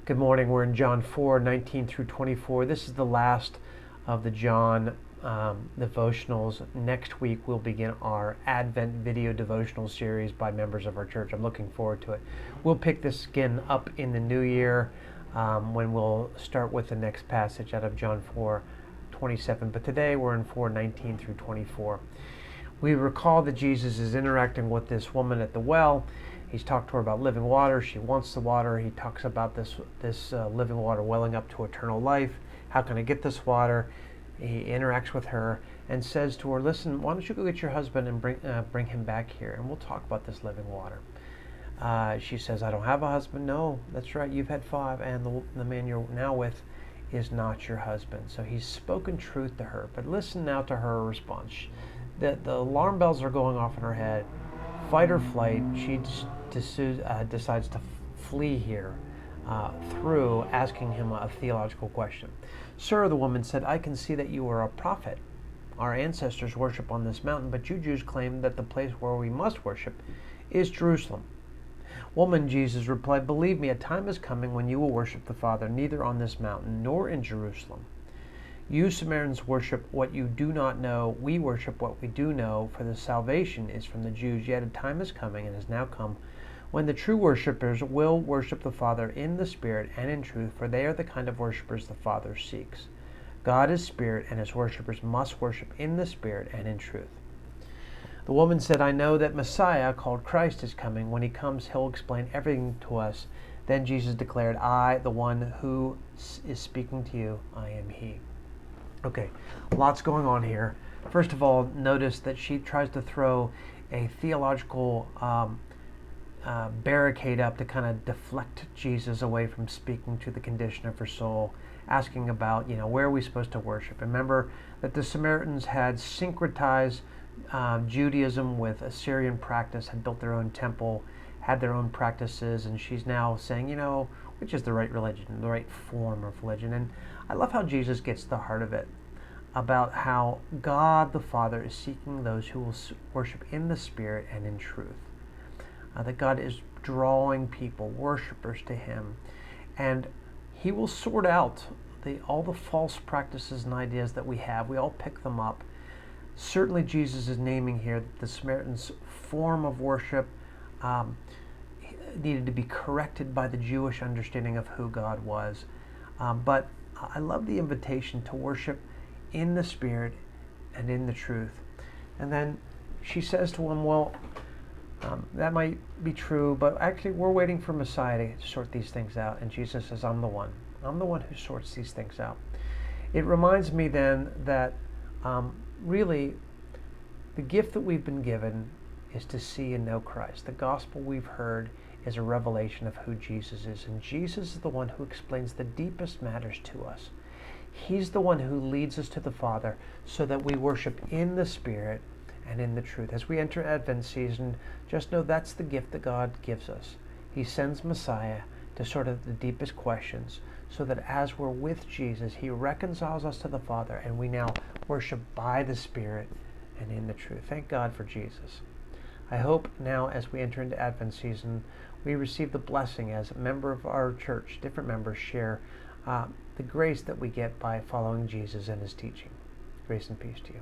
Good morning. We're in John 4:19 through 24. This is the last of the John devotionals. Next week, we'll begin our Advent video devotional series by members of our church. I'm looking forward to it. We'll pick this again up in the new year when we'll start with the next passage out of John 4:27. But today, we're in 4:19 through 24. We recall that Jesus is interacting with this woman at the well. He's talked to her about living water. She wants the water. He talks about this living water welling up to eternal life. How can I get this water? He interacts with her and says to her, listen, why don't you go get your husband and bring him back here, and we'll talk about this living water. She says, I don't have a husband. No, that's right. You've had 5, and the man you're now with is not your husband. So he's spoken truth to her. But listen now to her response. The alarm bells are going off in her head. Fight or flight. She decides to flee here through asking him a theological question. Sir, the woman said, I can see that you are a prophet. Our ancestors worship on this mountain, but you Jews claim that the place where we must worship is Jerusalem. Woman, Jesus replied, believe me, a time is coming when you will worship the Father neither on this mountain nor in Jerusalem. You Samaritans worship what you do not know. We worship what we do know, for the salvation is from the Jews. Yet a time is coming and has now come when the true worshipers will worship the Father in the Spirit and in truth, for they are the kind of worshipers the Father seeks. God is Spirit, and his worshipers must worship in the Spirit and in truth. The woman said, I know that Messiah, called Christ, is coming. When he comes, he'll explain everything to us. Then Jesus declared, I, the one who is speaking to you, I am he. Okay, lots going on here. First of all, notice that she tries to throw a theological barricade up to kind of deflect Jesus away from speaking to the condition of her soul, asking about, where are we supposed to worship? Remember that the Samaritans had syncretized Judaism with Assyrian practice, had built their own temple, had their own practices, and she's now saying, which is the right religion, the right form of religion. And I love how Jesus gets to the heart of it, about how God the Father is seeking those who will worship in the Spirit and in truth. That God is drawing people, worshipers to him, and he will sort out all the false practices and ideas that we have. We all pick them up. Certainly Jesus is naming here that the Samaritans' form of worship needed to be corrected by the Jewish understanding of who God was. But I love the invitation to worship in the Spirit and in the truth. And then she says to him, well, that might be true, but actually we're waiting for Messiah to sort these things out. And Jesus says, I'm the one. I'm the one who sorts these things out. It reminds me then that really the gift that we've been given is to see and know Christ. The gospel we've heard is a revelation of who Jesus is. And Jesus is the one who explains the deepest matters to us. He's the one who leads us to the Father so that we worship in the Spirit and in the truth. As we enter Advent season, just know that's the gift that God gives us. He sends Messiah to sort of the deepest questions so that as we're with Jesus, he reconciles us to the Father, and we now worship by the Spirit and in the truth. Thank God for Jesus. I hope now as we enter into Advent season, we receive the blessing as a member of our church. Different members share the grace that we get by following Jesus and his teaching. Grace and peace to you.